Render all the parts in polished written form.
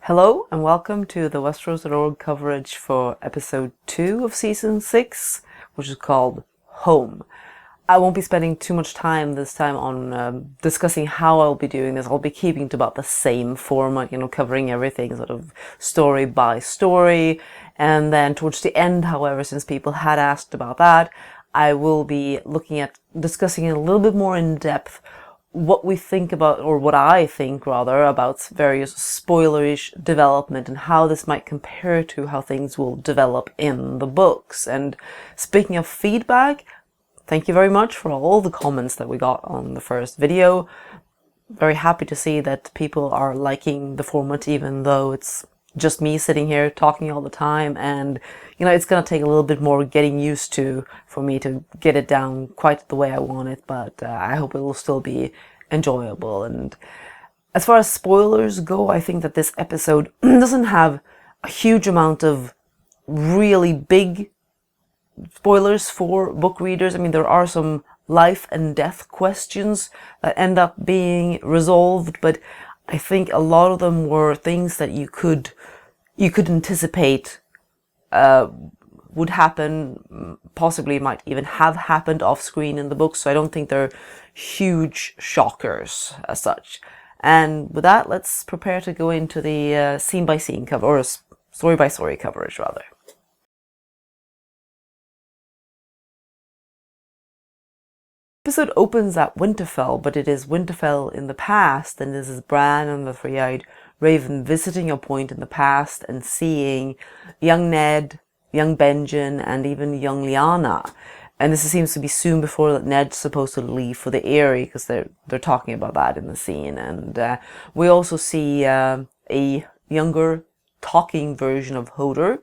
Hello and welcome to the Westeros.org coverage for episode 2 of season 6, which is called Home. I won't be spending too much time this time on discussing how I'll be doing this. I'll be keeping to about the same format, covering everything sort of story by story. And then towards the end, however, since people had asked about that, I will be looking at discussing it a little bit more in depth what we think about, or what I think rather, about various spoilerish development and how this might compare to how things will develop in the books. And speaking of feedback, thank you very much for all the comments that we got on the first video. Very happy to see that people are liking the format, even though it's just me sitting here talking all the time, and it's going to take a little bit more getting used to for me to get it down quite the way I want it, but I hope it will still be enjoyable. And as far as spoilers go, I think that this episode doesn't have a huge amount of really big spoilers for book readers. I mean, there are some life and death questions that end up being resolved, but I think a lot of them were things that you could anticipate would happen, possibly might even have happened off screen in the book, so I don't think they're huge shockers as such. And with that, let's prepare to go into the scene by scene cover, or story by story coverage rather. Episode opens at Winterfell, but it is Winterfell in the past, and this is Bran and the Three-Eyed Raven visiting a point in the past and seeing young Ned, young Benjen, and even young Lyanna. And this seems to be soon before that Ned's supposed to leave for the Eyrie, because they're talking about that in the scene. And we also see a younger talking version of Hodor,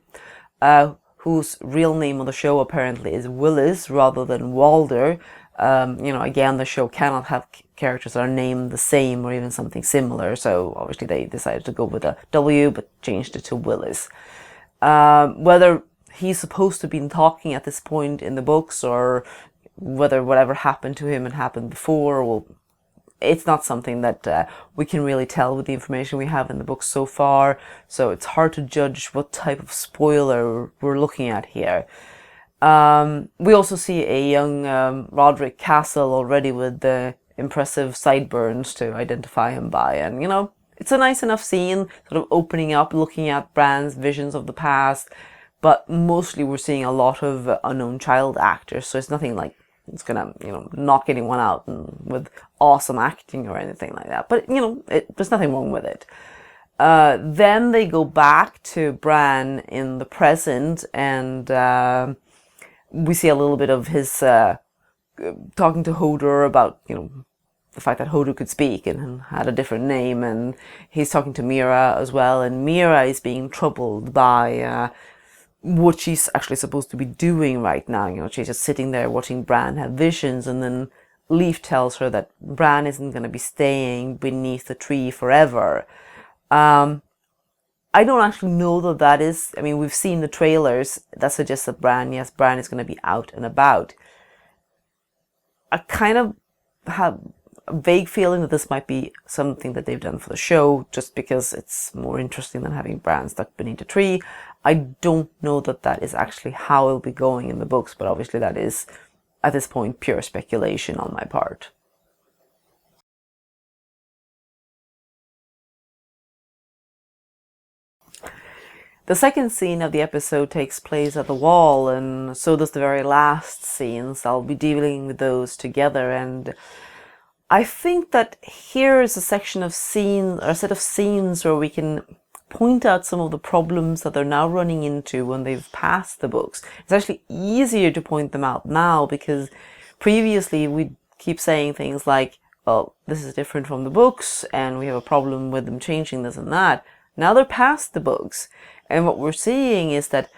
whose real name on the show apparently is Willis rather than Walder. Again, the show cannot have characters that are named the same or even something similar, so obviously they decided to go with a W but changed it to Willis. Whether he's supposed to be talking at this point in the books, or whether whatever happened to him had happened before, well, it's not something that we can really tell with the information we have in the books so far, so it's hard to judge what type of spoiler we're looking at here. We also see a young Roderick Castle already with the impressive sideburns to identify him by, and it's a nice enough scene, sort of opening up, looking at Bran's visions of the past, but mostly we're seeing a lot of unknown child actors, so it's nothing like it's gonna knock anyone out with awesome acting or anything like that, but there's nothing wrong with it. Then they go back to Bran in the present, and we see a little bit of his talking to Hodor about, the fact that Hodor could speak and had a different name, and he's talking to Meera as well, and Meera is being troubled by what she's actually supposed to be doing right now. She's just sitting there watching Bran have visions, and then Leaf tells her that Bran isn't going to be staying beneath the tree forever. I don't actually know that is, we've seen the trailers that suggest that Bran is going to be out and about. I kind of have a vague feeling that this might be something that they've done for the show, just because it's more interesting than having Bran stuck beneath a tree. I don't know that is actually how it'll be going in the books, but obviously that is, at this point, pure speculation on my part. The second scene of the episode takes place at the Wall, and so does the very last scene, so I'll be dealing with those together. And I think that here is a section of scenes, or a set of scenes, where we can point out some of the problems that they're now running into when they've passed the books. It's actually easier to point them out now, because previously we'd keep saying things like, well, this is different from the books, and we have a problem with them changing this and that. Now they're past the books, and what we're seeing is that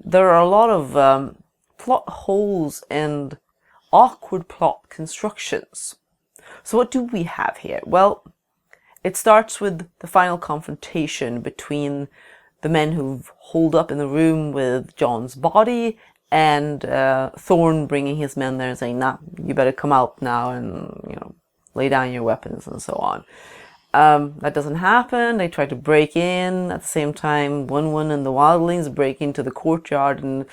there are a lot of plot holes and awkward plot constructions. So what do we have here? Well, it starts with the final confrontation between the men who've holed up in the room with Jon's body, and Thorne bringing his men there and saying, nah, you better come out now and, lay down your weapons and so on. That doesn't happen. They try to break in. At the same time, Wun and the wildlings break into the courtyard, and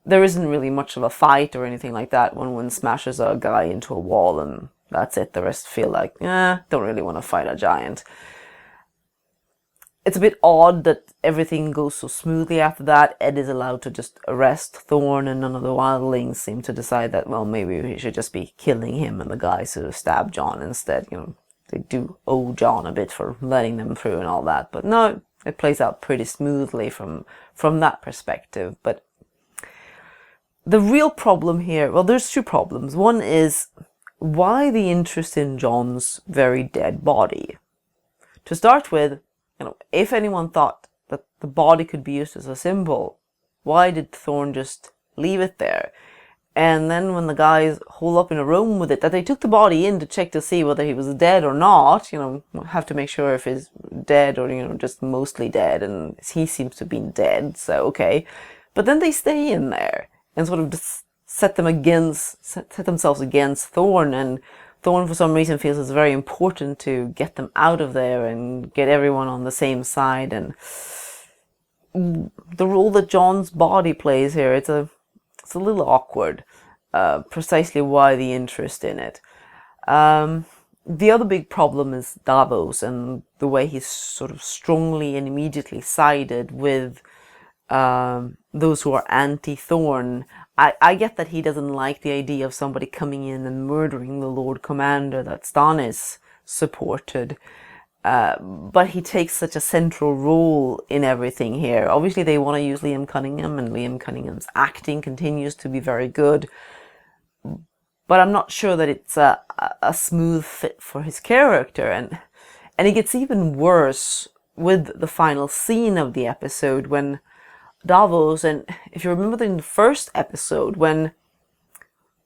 there isn't really much of a fight or anything like that. Wun smashes a guy into a wall, and that's it. The rest feel like, don't really want to fight a giant. It's a bit odd that everything goes so smoothly after that. Ed is allowed to just arrest Thorne, and none of the wildlings seem to decide that, well, maybe we should just be killing him and the guys who stabbed Jon instead. They do owe Jon a bit for letting them through and all that. But no, it plays out pretty smoothly from that perspective. But the real problem here, well, there's two problems. One is, why the interest in Jon's very dead body? To start with, if anyone thought that the body could be used as a symbol, why did Thorne just leave it there? And then when the guys hole up in a room with it, that they took the body in to check to see whether he was dead or not, have to make sure if he's dead or, just mostly dead, and he seems to have been dead, so okay. But then they stay in there and sort of just set themselves against Thorne, and Thorne for some reason feels it's very important to get them out of there and get everyone on the same side. And the role that Jon's body plays here, it's a little awkward. Precisely why the interest in it. The other big problem is Davos and the way he's sort of strongly and immediately sided with those who are anti-Thorne. I get that he doesn't like the idea of somebody coming in and murdering the Lord Commander that Stannis supported, but he takes such a central role in everything here. Obviously they want to use Liam Cunningham, and Liam Cunningham's acting continues to be very good, but I'm not sure that it's a smooth fit for his character, and it gets even worse with the final scene of the episode when Davos, and if you remember in the first episode, when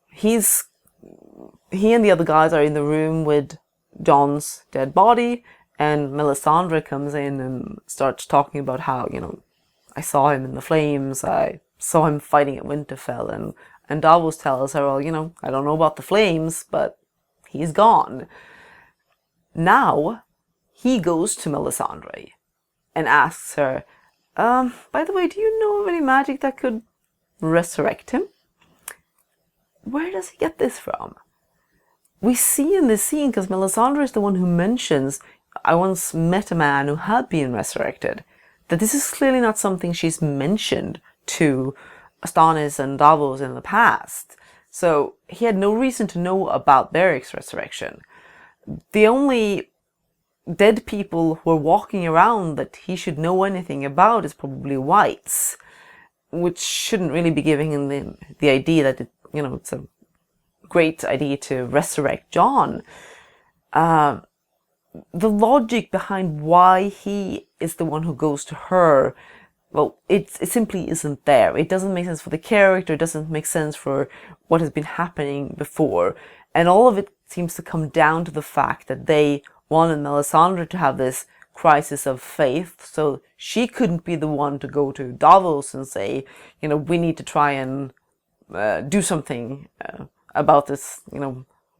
he and the other guys are in the room with Jon's dead body, and Melisandre comes in and starts talking about how, I saw him in the flames, I saw him fighting at Winterfell, and Davos tells her, well, I don't know about the flames, but he's gone. Now, he goes to Melisandre and asks her, by the way, do you know of any magic that could resurrect him? Where does he get this from? We see in this scene, because Melisandre is the one who mentions, I once met a man who had been resurrected, that this is clearly not something she's mentioned to Stannis and Davos in the past. So he had no reason to know about Beric's resurrection. The only dead people who are walking around that he should know anything about is probably whites, which shouldn't really be giving him the idea that it's a great idea to resurrect Jon. The logic behind why he is the one who goes to her, well, it simply isn't there. It doesn't make sense for the character, it doesn't make sense for what has been happening before, and all of it seems to come down to the fact that they wanted Melisandre to have this crisis of faith, so she couldn't be the one to go to Davos and say, we need to try and do something about this,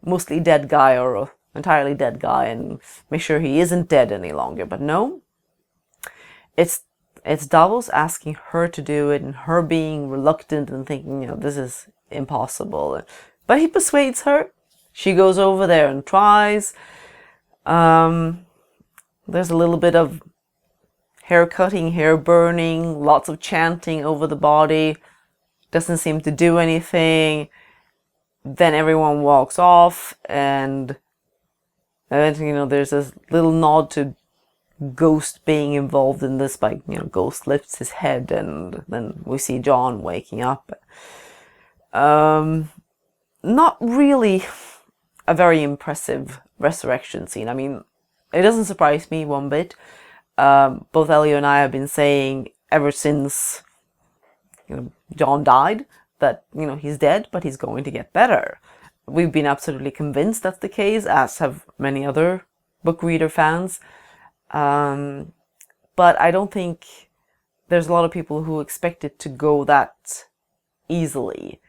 mostly dead guy or entirely dead guy, and make sure he isn't dead any longer. But no, it's Davos asking her to do it, and her being reluctant and thinking, this is impossible. But he persuades her. She goes over there and tries. There's a little bit of hair cutting, hair burning, lots of chanting over the body. Doesn't seem to do anything. Then everyone walks off, and eventually, there's this little nod to Ghost being involved in this by, Ghost lifts his head, and then we see Jon waking up. Not really a very impressive resurrection scene. I mean, it doesn't surprise me one bit. Both Elio and I have been saying ever since Jon died that he's dead, but he's going to get better. We've been absolutely convinced that's the case, as have many other book reader fans. But I don't think there's a lot of people who expect it to go that easily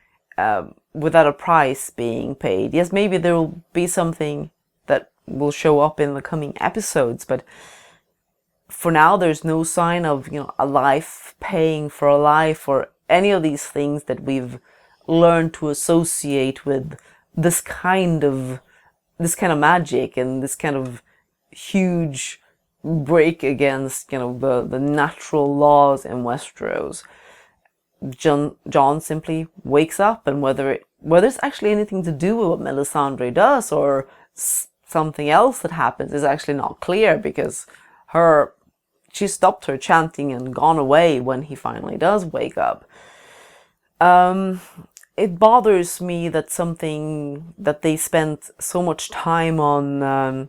without a price being paid. Yes, maybe there will be something that will show up in the coming episodes. But for now, there's no sign of, a life paying for a life, or any of these things that we've learned to associate with this kind of magic and this kind of huge break against, the natural laws in Westeros. Jon simply wakes up, and whether it's actually anything to do with what Melisandre does or something else that happens is actually not clear, because she stopped her chanting and gone away when he finally does wake up. It bothers me that they spent so much time on,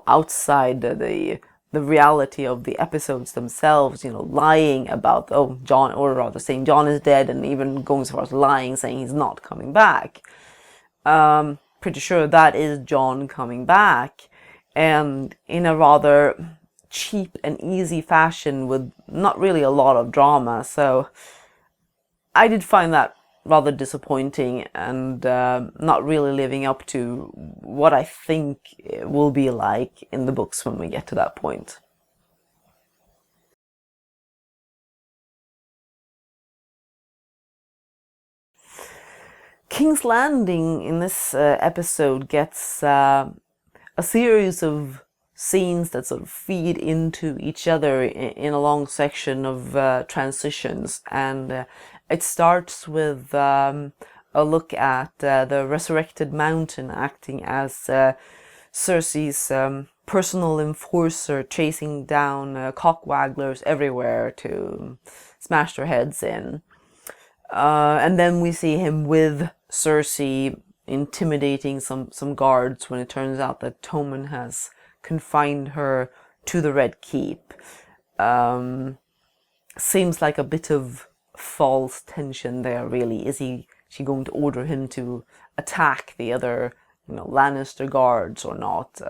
outside the reality of the episodes themselves, lying about, Jon, or rather saying Jon is dead, and even going so far as lying, saying he's not coming back. Pretty sure that is Jon coming back, and in a rather cheap and easy fashion with not really a lot of drama. So I did find that rather disappointing, and not really living up to what I think it will be like in the books when we get to that point. King's Landing in this episode gets a series of scenes that sort of feed into each other in a long section of transitions, and it starts with a look at the resurrected mountain acting as Cersei's personal enforcer, chasing down cockwagglers everywhere to smash their heads in. And then we see him with Cersei intimidating some guards when it turns out that Tommen has confined her to the Red Keep. Seems like a bit of false tension there, really. Is she going to order him to attack the other, Lannister guards or not?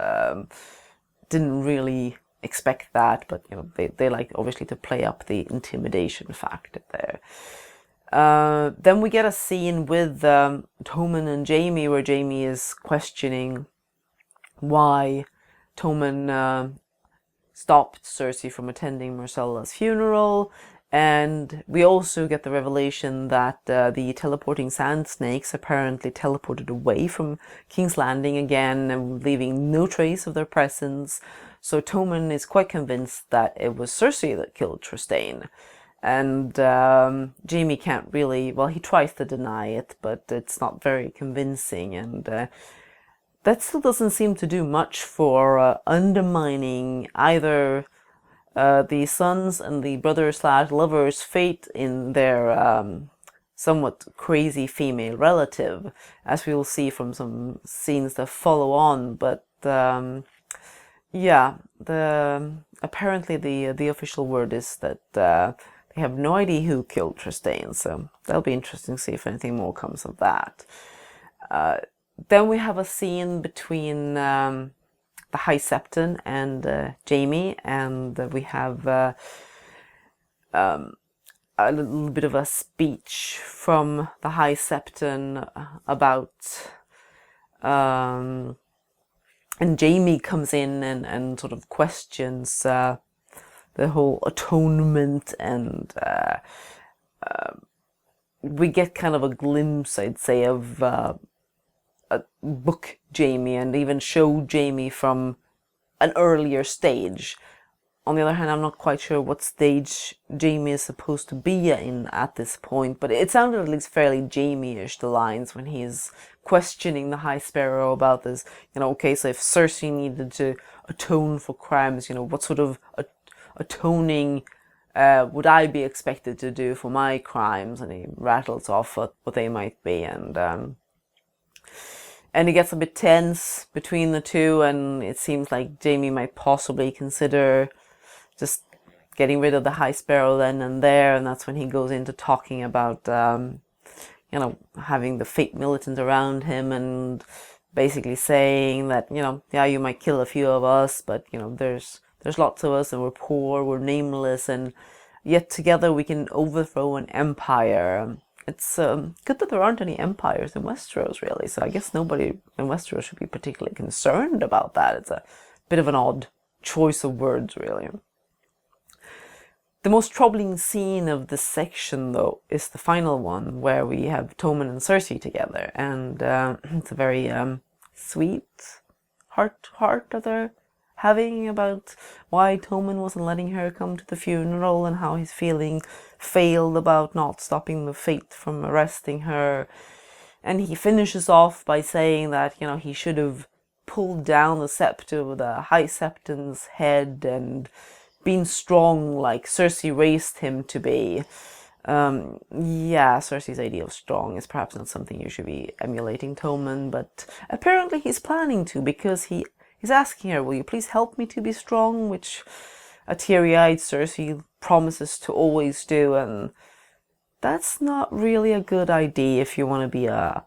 Didn't really expect that, but they like obviously to play up the intimidation factor there. Then we get a scene with Tommen and Jaime, where Jaime is questioning why Tommen stopped Cersei from attending Myrcella's funeral, and we also get the revelation that the teleporting sand snakes apparently teleported away from King's Landing again, and leaving no trace of their presence. So Tommen is quite convinced that it was Cersei that killed Trystane. And Jaime can't really, well, he tries to deny it, but it's not very convincing, and that still doesn't seem to do much for undermining either the sons and the brother/lover's fate in their somewhat crazy female relative, as we will see from some scenes that follow on. But yeah, apparently the official word is that they have no idea who killed Trystane, so that'll be interesting to see if anything more comes of that. Then we have a scene between the High Septon and Jaime, and we have a little bit of a speech from the High Septon about... and Jaime comes in and sort of questions the whole atonement, and we get kind of a glimpse, I'd say, of a book Jaime, and even show Jaime from an earlier stage. On the other hand, I'm not quite sure what stage Jaime is supposed to be in at this point, but it sounded at least fairly Jaime-ish, the lines, when he's questioning the High Sparrow about this. Okay, so if Cersei needed to atone for crimes, what sort of atoning would I be expected to do for my crimes? And he rattles off what they might be, and it gets a bit tense between the two, and it seems like Jaime might possibly consider just getting rid of the High Sparrow then and there, and that's when he goes into talking about having the fake militant around him, and basically saying that, yeah, you might kill a few of us, but there's lots of us, and we're poor, we're nameless, and yet together we can overthrow an empire. It's good that there aren't any empires in Westeros, really, so I guess nobody in Westeros should be particularly concerned about that. It's a bit of an odd choice of words, really. The most troubling scene of this section, though, is the final one, where we have Tommen and Cersei together, and it's a very sweet heart that they're having about why Tommen wasn't letting her come to the funeral and how he's feeling failed about not stopping the fate from arresting her. And he finishes off by saying that, he should have pulled down the scepter with the High Septon's head and been strong like Cersei raised him to be. Yeah, Cersei's idea of strong is perhaps not something you should be emulating Tommen, but apparently he's planning to, because he's asking her, will you please help me to be strong, which a teary-eyed Cersei promises to always do, and that's not really a good idea if you want to be a,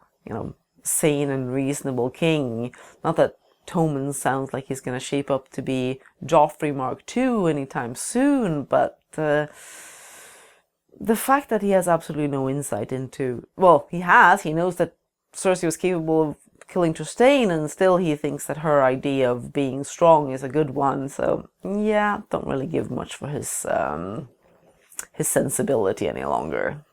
sane and reasonable king. Not that Tommen sounds like he's going to shape up to be Joffrey Mark II anytime soon, but the fact that he has absolutely no insight into... Well, he knows that Cersei was capable of killing Trystane, and still he thinks that her idea of being strong is a good one, so yeah, don't really give much for his sensibility any longer.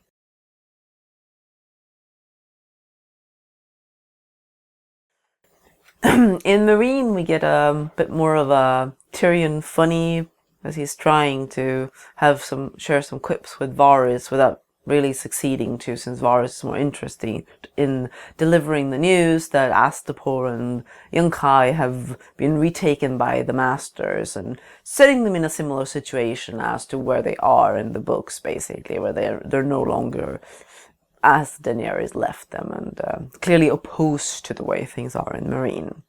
In Meereen, we get a bit more of a Tyrion funny, as he's trying to share some quips with Varys without really succeeding to, since Varys is more interested in delivering the news that Astapor and Yunkai have been retaken by the Masters, and setting them in a similar situation as to where they are in the books, basically, where they're no longer as Daenerys left them, and clearly opposed to the way things are in Meereen.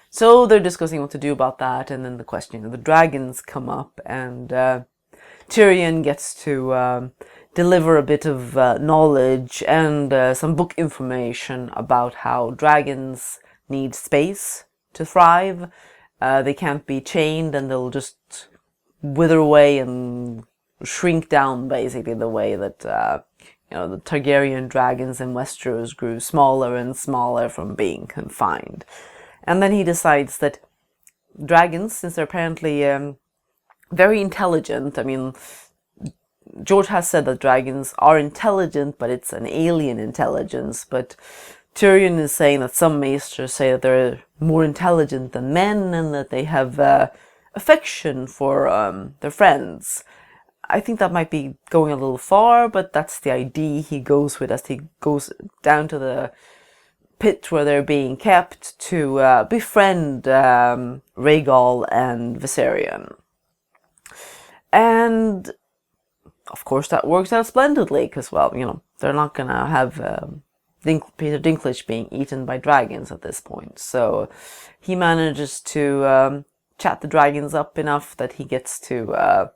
So they're discussing what to do about that, and then the question of the dragons come up, and Tyrion gets to deliver a bit of knowledge and some book information about how dragons need space to thrive. They can't be chained, and they'll just wither away and shrink down, basically, the way that the Targaryen dragons in Westeros grew smaller and smaller from being confined. And then he decides that dragons, since they're apparently very intelligent, I mean, George has said that dragons are intelligent, but it's an alien intelligence. But Tyrion is saying that some maesters say that they're more intelligent than men, and that they have affection for their friends. I think that might be going a little far, but that's the idea he goes with as he goes down to the pit where they're being kept to befriend Rhaegal and Viserion. And of course that works out splendidly, because, well, they're not going to have Peter Dinklage being eaten by dragons at this point. So he manages to chat the dragons up enough that he gets to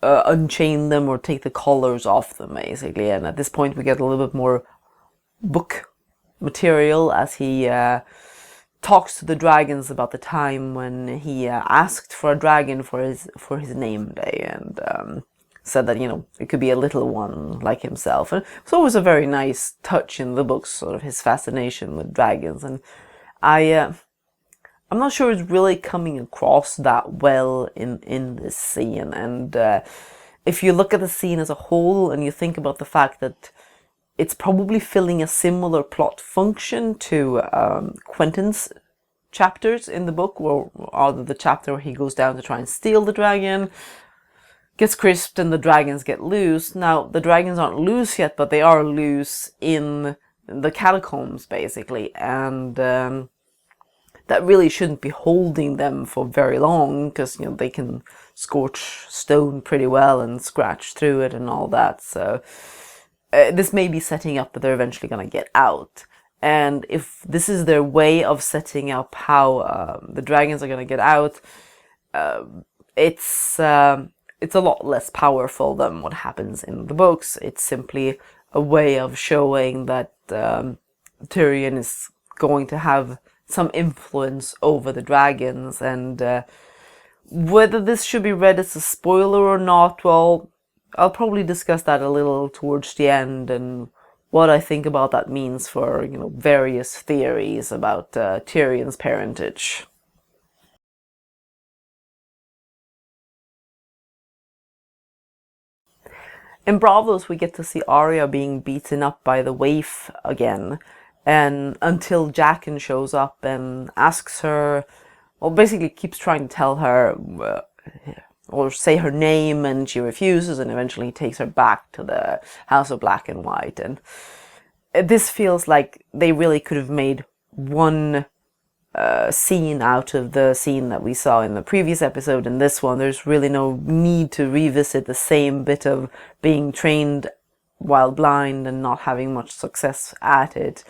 unchain them or take the collars off them, basically. And at this point we get a little bit more book material as he talks to the dragons about the time when he asked for a dragon for his name day, and said that it could be a little one like himself. And it's always a very nice touch in the books, sort of his fascination with dragons. And I'm not sure it's really coming across that well in this scene. And if you look at the scene as a whole and you think about the fact that it's probably filling a similar plot function to Quentin's chapters in the book, or the chapter where he goes down to try and steal the dragon, gets crisped, and the dragons get loose. Now, the dragons aren't loose yet, but they are loose in the catacombs, basically, and that really shouldn't be holding them for very long, because they can scorch stone pretty well and scratch through it and all that. So this may be setting up that they're eventually going to get out. And if this is their way of setting up how the dragons are going to get out, it's a lot less powerful than what happens in the books. It's simply a way of showing that Tyrion is going to have some influence over the dragons. And whether this should be read as a spoiler or not, well, I'll probably discuss that a little towards the end and what I think about that means for, various theories about Tyrion's parentage. In Bravos, we get to see Arya being beaten up by the waif again, and until Jaqen shows up and asks her, well, basically keeps trying to tell her or say her name, and she refuses, and eventually he takes her back to the House of Black and White. And this feels like they really could have made one scene out of the scene that we saw in the previous episode. In this one, there's really no need to revisit the same bit of being trained while blind and not having much success at it.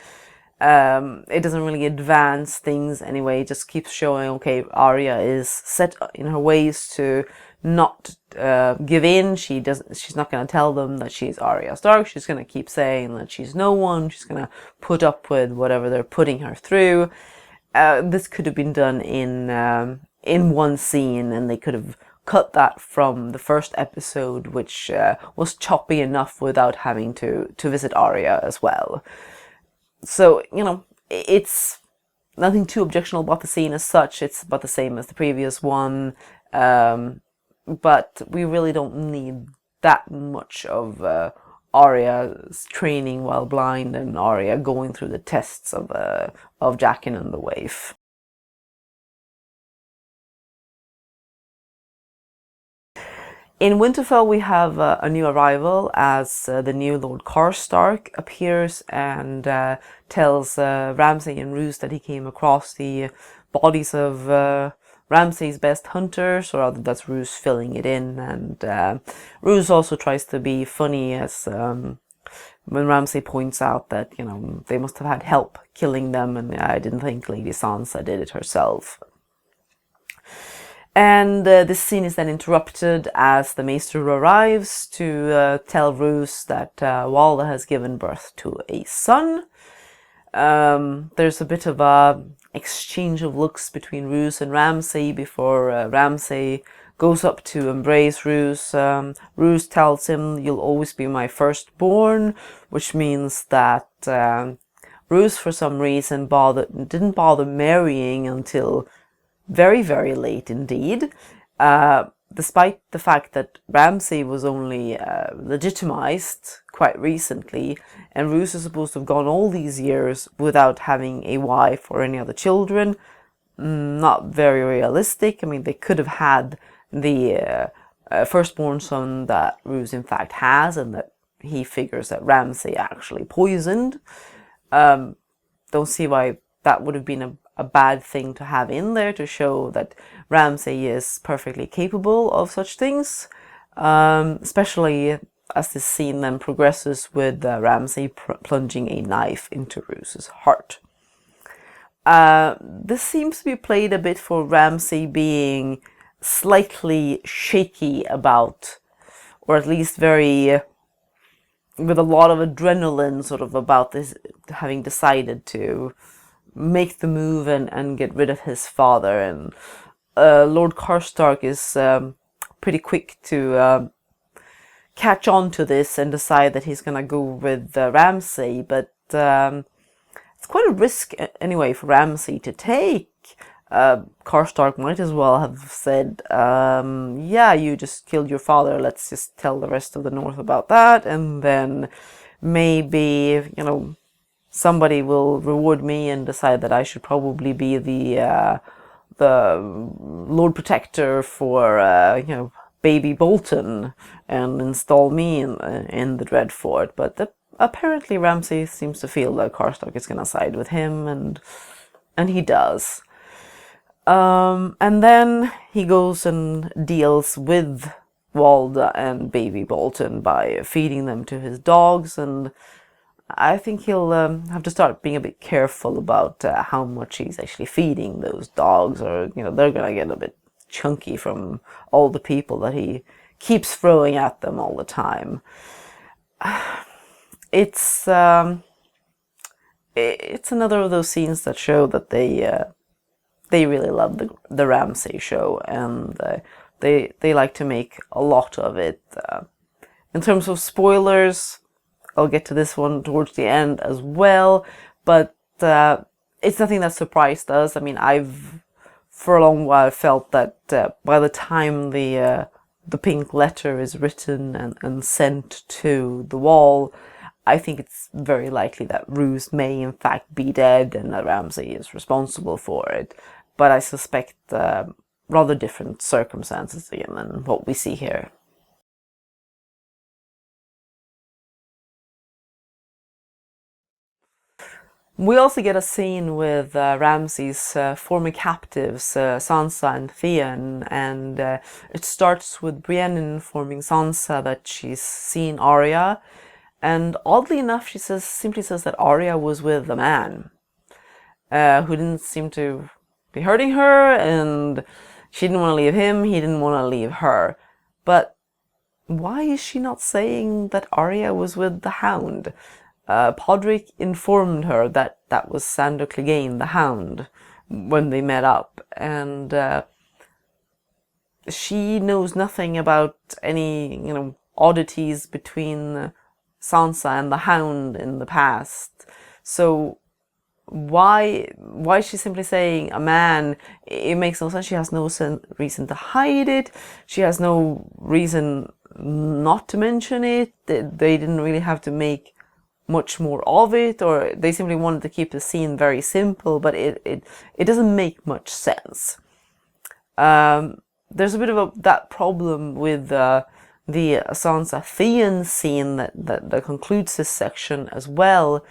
It doesn't really advance things anyway. It just keeps showing, okay, Arya is set in her ways to not give in. She's not going to tell them that she's Arya Stark. She's going to keep saying that she's no one. She's going to put up with whatever they're putting her through. This could have been done in one scene, and they could have cut that from the first episode, which was choppy enough without having to visit Arya as well. So, it's nothing too objectionable about the scene as such. It's about the same as the previous one, but we really don't need that much of Arya's training while blind and Arya going through the tests of Jaqen and the waif. In Winterfell, we have a new arrival as the new Lord Karstark appears and tells Ramsay and Roose that he came across the bodies of Ramsay's best hunters, or rather that's Roose filling it in. And Roose also tries to be funny as when Ramsay points out that, they must have had help killing them, and I didn't think Lady Sansa did it herself. And this scene is then interrupted as the Maester arrives to tell Roose that Walda has given birth to a son. There's a bit of a exchange of looks between Roose and Ramsay before Ramsay goes up to embrace Roose. Roose tells him, "You'll always be my firstborn," which means that Roose, for some reason, didn't bother marrying until very, very late indeed, despite the fact that Ramsay was only legitimized quite recently, and Roose is supposed to have gone all these years without having a wife or any other children. Not very realistic. I mean, they could have had the firstborn son that Roose in fact has, and that he figures that Ramsay actually poisoned. Don't see why that would have been a bad thing to have in there to show that Ramsay is perfectly capable of such things, especially as this scene then progresses with Ramsay plunging a knife into Roose's heart. This seems to be played a bit for Ramsay being slightly shaky about, or at least very with a lot of adrenaline sort of about this, having decided to make the move and get rid of his father. And Lord Karstark is pretty quick to catch on to this and decide that he's gonna go with Ramsay, but it's quite a risk anyway for Ramsay to take. Karstark might as well have said, yeah, you just killed your father, let's just tell the rest of the North about that, and then maybe, somebody will reward me and decide that I should probably be the Lord Protector for, baby Bolton, and install me in the Dreadfort. But apparently Ramsay seems to feel that Karstark is going to side with him, and he does. And then he goes and deals with Walda and baby Bolton by feeding them to his dogs, and I think he'll have to start being a bit careful about how much he's actually feeding those dogs, or they're gonna get a bit chunky from all the people that he keeps throwing at them all the time. It's another of those scenes that show that they really love the Ramsay show, and they like to make a lot of it. In terms of spoilers, I'll get to this one towards the end as well, but it's nothing that surprised us. I mean, I've for a long while felt that by the time the pink letter is written and sent to the wall, I think it's very likely that Roose may in fact be dead and that Ramsay is responsible for it. But I suspect rather different circumstances again than what we see here. We also get a scene with Ramsay's former captives, Sansa and Theon, and it starts with Brienne informing Sansa that she's seen Arya, and oddly enough, she simply says that Arya was with a man who didn't seem to be hurting her, and she didn't want to leave him, he didn't want to leave her. But why is she not saying that Arya was with the Hound? Podrick informed her that that was Sandor Clegane, the Hound, when they met up, and she knows nothing about any, oddities between Sansa and the Hound in the past. So why is she simply saying a man? It makes no sense. She has no reason to hide it. She has no reason not to mention it. They didn't really have to make much more of it, or they simply wanted to keep the scene very simple, but it doesn't make much sense. There's a bit of that problem with the Sansa Theon scene that concludes this section as well.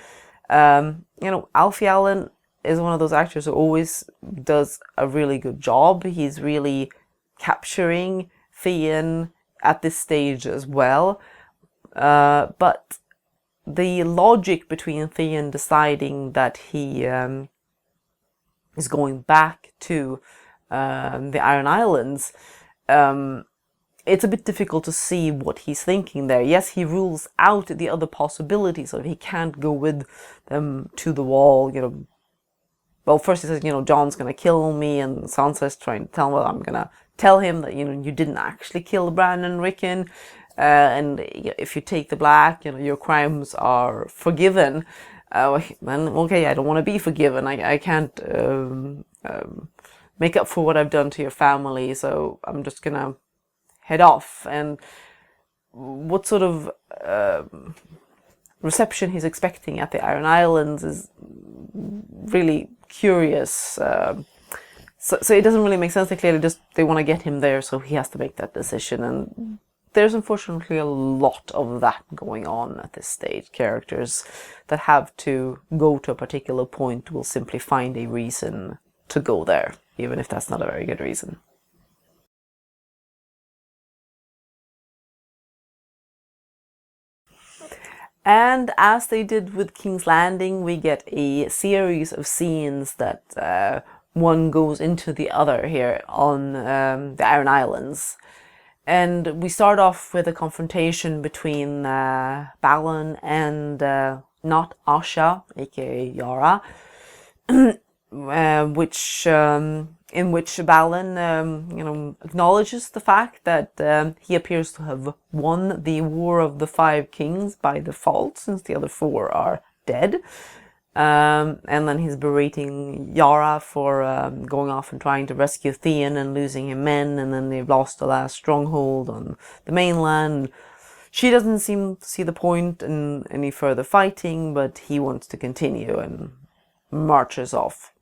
Alfie Allen is one of those actors who always does a really good job. He's really capturing Theon at this stage as well. But the logic between Theon deciding that he is going back to the Iron Islands, it's a bit difficult to see what he's thinking there. Yes, he rules out the other possibilities, so he can't go with them to the wall. Well, first he says, John's gonna kill me, and Sansa's trying to tell him, well, I'm gonna tell him that, you didn't actually kill Bran and Rickon. And if you take the black, your crimes are forgiven. And okay, I don't want to be forgiven. I can't make up for what I've done to your family, so I'm just gonna head off. And what sort of reception he's expecting at the Iron Islands is really curious. So it doesn't really make sense. They want to get him there, so he has to make that decision. And there's unfortunately a lot of that going on at this stage. Characters that have to go to a particular point will simply find a reason to go there, even if that's not a very good reason. And as they did with King's Landing, we get a series of scenes that one goes into the other here on the Iron Islands. And we start off with a confrontation between Balon and not Asha, aka Yara, in which Balon, acknowledges the fact that he appears to have won the War of the Five Kings by default, since the other four are dead. And then he's berating Yara for going off and trying to rescue Theon and losing him men, and then they've lost the last stronghold on the mainland. She doesn't seem to see the point in any further fighting, but he wants to continue and marches off.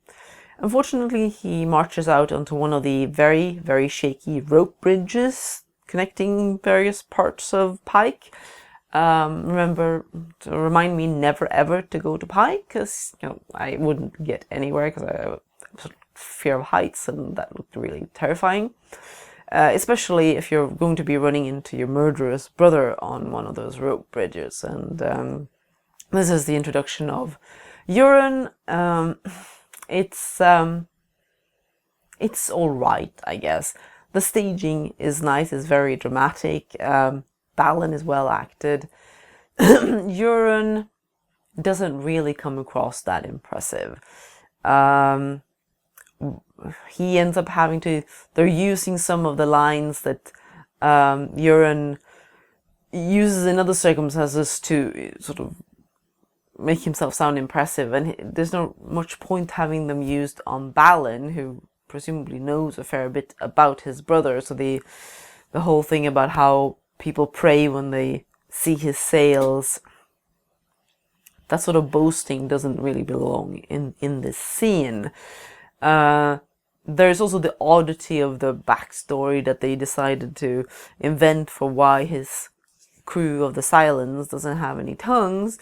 Unfortunately, he marches out onto one of the very, very shaky rope bridges connecting various parts of Pike. Remember to remind me never ever to go to Pike, because I wouldn't get anywhere because I have a fear of heights, and that looked really terrifying. Especially if you're going to be running into your murderous brother on one of those rope bridges. And this is the introduction of Euron. It's all right, I guess. The staging is nice, it's very dramatic. Balon is well acted. Euron doesn't really come across that impressive. He ends up having to... They're using some of the lines that Euron uses in other circumstances to sort of make himself sound impressive, and there's not much point having them used on Balin, who presumably knows a fair bit about his brother. So the whole thing about how people pray when they see his sails, that sort of boasting doesn't really belong in this scene. There's also the oddity of the backstory that they decided to invent for why his crew of the Silence doesn't have any tongues,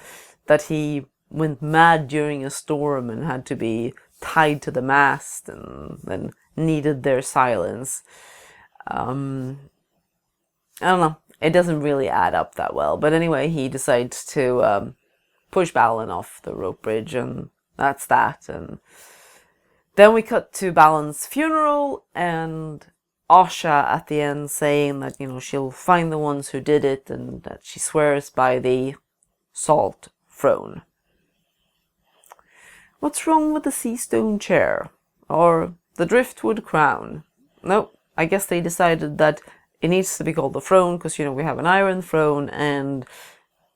that he went mad during a storm and had to be tied to the mast and then needed their silence. I don't know, it doesn't really add up that well, but anyway, he decides to push Balin off the rope bridge, and that's that. And then we cut to Balin's funeral, and Asha at the end saying that, she'll find the ones who did it, and that she swears by the salt throne. What's wrong with the sea stone chair? Or the driftwood crown? No, I guess they decided that it needs to be called the throne because, we have an iron throne, and,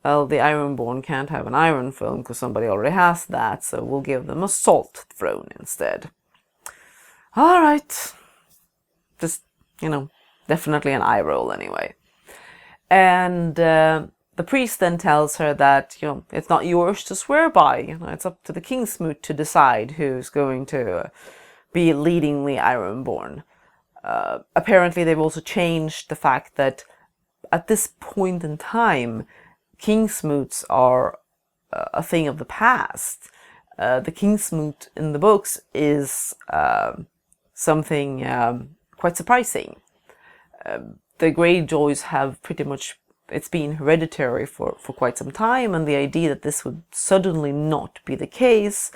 well, the Ironborn can't have an iron throne because somebody already has that, so we'll give them a salt throne instead. Alright. Just, definitely an eye roll anyway. And the priest then tells her that, it's not yours to swear by. It's up to the Kingsmoot to decide who's going to be leading the Ironborn. Apparently they've also changed the fact that at this point in time, Kingsmoots are a thing of the past. The Kingsmoot in the books is something quite surprising. The Greyjoys have pretty much, it's been hereditary for quite some time, and the idea that this would suddenly not be the case,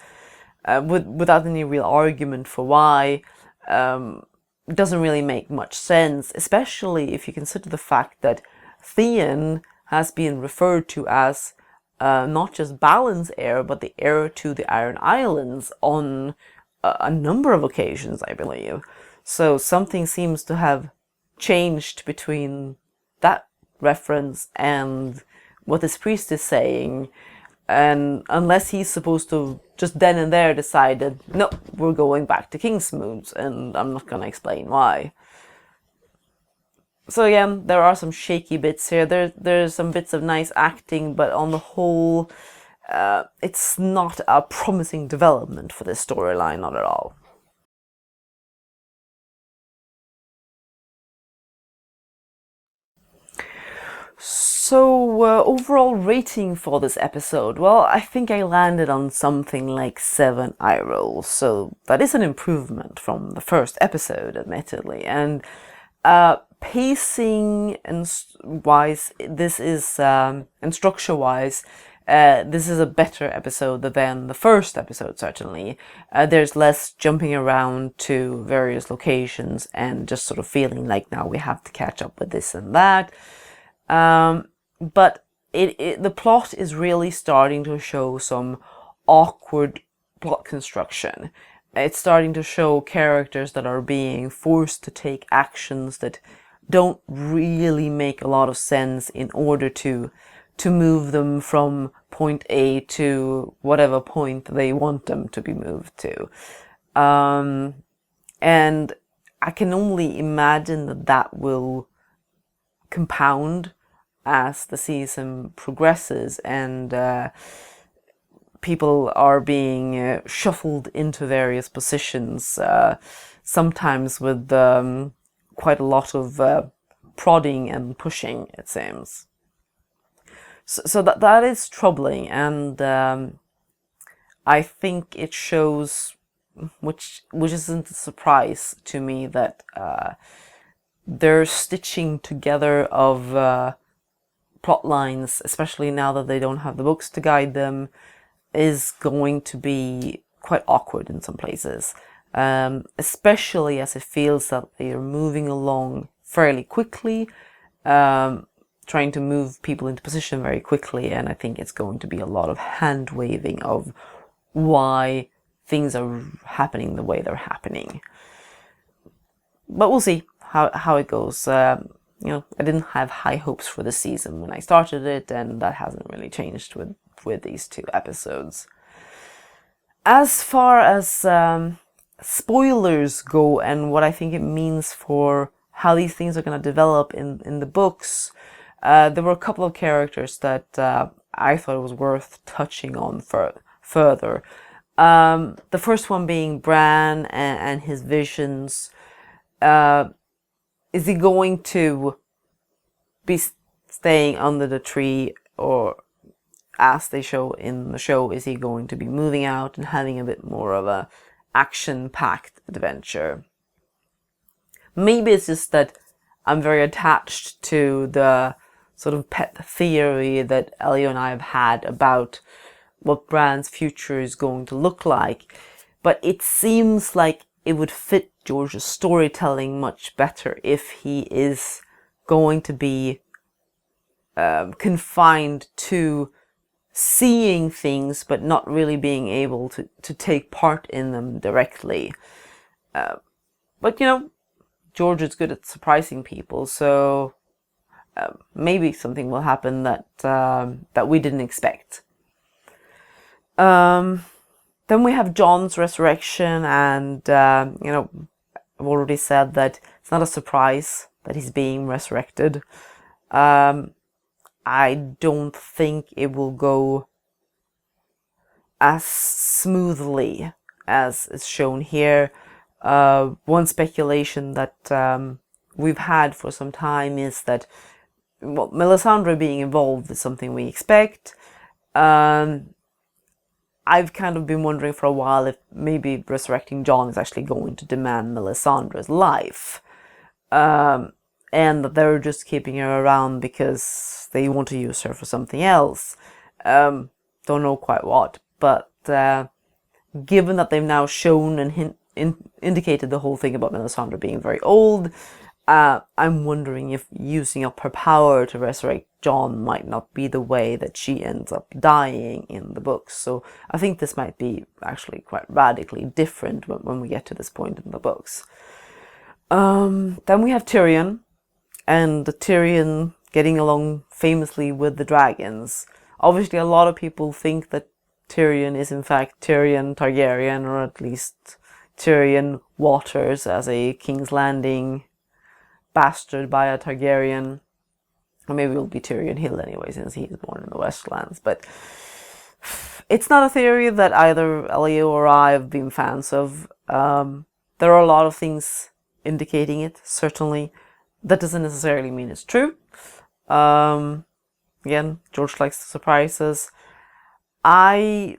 without any real argument for why, doesn't really make much sense, especially if you consider the fact that Theon has been referred to as not just Balin's heir, but the heir to the Iron Islands on a number of occasions, I believe. So something seems to have changed between that reference and what this priest is saying, and unless he's supposed to just then and there decided, no, we're going back to Kingsmoot, and I'm not going to explain why. So again, there are some shaky bits here. There's some bits of nice acting, but on the whole, it's not a promising development for this storyline, not at all. So, overall rating for this episode, well, I think I landed on something like 7 eye rolls, so that is an improvement from the first episode, admittedly. And pacing and wise, this is, and structure-wise, this is a better episode than the first episode, certainly. There's less jumping around to various locations and just sort of feeling like now we have to catch up with this and that. But the plot is really starting to show some awkward plot construction. It's starting to show characters that are being forced to take actions that don't really make a lot of sense in order to move them from point A to whatever point they want them to be moved to. And I can only imagine that will compound as the season progresses and people are being shuffled into various positions, sometimes with quite a lot of prodding and pushing, it seems. So that is troubling, and I think it shows, which isn't a surprise to me, that their stitching together of plot lines, especially now that they don't have the books to guide them, is going to be quite awkward in some places, especially as it feels that they are moving along fairly quickly, trying to move people into position very quickly, and I think it's going to be a lot of hand waving of why things are happening the way they're happening. But we'll see how it goes. I didn't have high hopes for the season when I started it, and that hasn't really changed with these 2 episodes. As far as spoilers go and what I think it means for how these things are going to develop in the books, there were a couple of characters that I thought it was worth touching on further. The first one being Bran and his visions. Is he going to be staying under the tree, or as they show in the show, is he going to be moving out and having a bit more of a action-packed adventure? Maybe it's just that I'm very attached to the sort of pet theory that Elio and I have had about what Bran's future is going to look like, but it seems like it would fit George's storytelling much better if he is going to be confined to seeing things but not really being able to take part in them directly. But George is good at surprising people, so maybe something will happen that we didn't expect. Then we have Jon's resurrection, and I've already said that it's not a surprise that he's being resurrected. I don't think it will go as smoothly as is shown here. One speculation that we've had for some time is that Melisandre being involved is something we expect. I've kind of been wondering for a while if maybe resurrecting Jon is actually going to demand Melisandre's life. And that they're just keeping her around because they want to use her for something else. Don't know quite what, but given that they've now shown and indicated the whole thing about Melisandre being very old, I'm wondering if using up her power to resurrect Jon might not be the way that she ends up dying in the books. So I think this might be actually quite radically different when we get to this point in the books. Then we have Tyrion, and Tyrion getting along famously with the dragons. Obviously, a lot of people think that Tyrion is in fact Tyrion Targaryen, or at least Tyrion Waters as a King's Landing bastard by a Targaryen. Or maybe it'll be Tyrion Hill anyway, since he is born in the Westlands. But it's not a theory that either Elio or I have been fans of. There are a lot of things indicating it, certainly. That doesn't necessarily mean it's true. Again, George likes to surprise us. I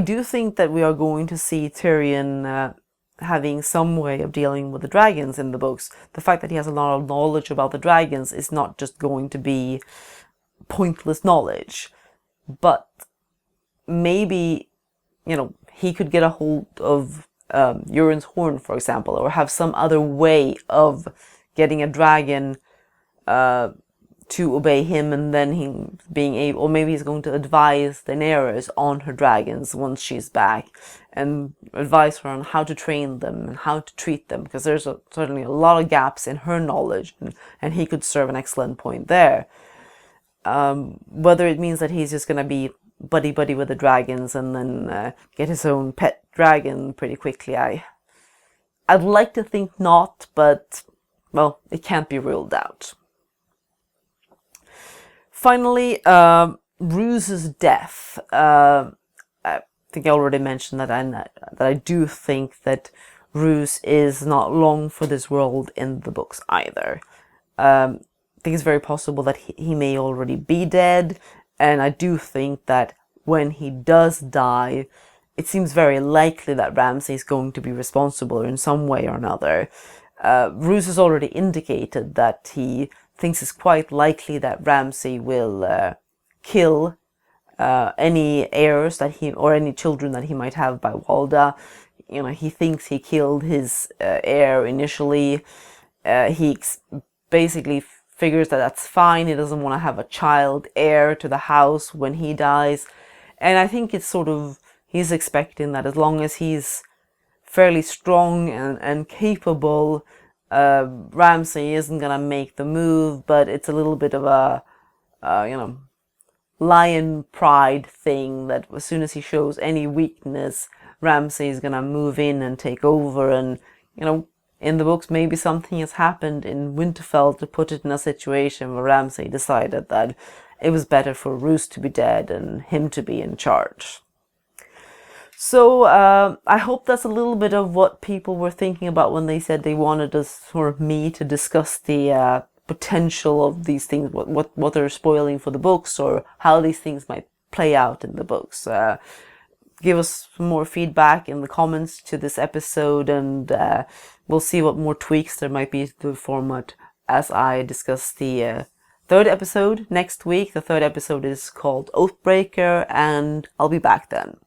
do think that we are going to see Tyrion having some way of dealing with the dragons in the books. The fact that he has a lot of knowledge about the dragons is not just going to be pointless knowledge, but maybe, he could get a hold of Euron's horn, for example, or have some other way of getting a dragon to obey him, and then he being able, or maybe he's going to advise Daenerys on her dragons once she's back, and advise her on how to train them and how to treat them, because there's certainly a lot of gaps in her knowledge, and he could serve an excellent point there. Whether it means that he's just going to be buddy-buddy with the dragons and then get his own pet dragon pretty quickly, I'd like to think not, but, well, it can't be ruled out. Finally, Roose's death. I think I already mentioned that I do think that Roose is not long for this world in the books either. I think it's very possible that he may already be dead, and I do think that when he does die, it seems very likely that Ramsay is going to be responsible in some way or another. Roose has already indicated that he thinks it's quite likely that Ramsay will kill any heirs that or any children that he might have by Walda. He thinks he killed his heir initially. He basically figures that that's fine. He doesn't want to have a child heir to the house when he dies. And I think it's he's expecting that as long as he's fairly strong and capable, Ramsay isn't gonna make the move, but it's a little bit of a, you know, lion pride thing that as soon as he shows any weakness, Ramsay is gonna move in and take over. And, you know, in the books, maybe something has happened in Winterfell to put it in a situation where Ramsay decided that it was better for Roose to be dead and him to be in charge. So I hope that's a little bit of what people were thinking about when they said they wanted us, or me, to discuss the potential of these things, what they're spoiling for the books, or how these things might play out in the books. Give us some more feedback in the comments to this episode, and we'll see what more tweaks there might be to the format as I discuss the third episode next week. The third episode is called Oathbreaker, and I'll be back then.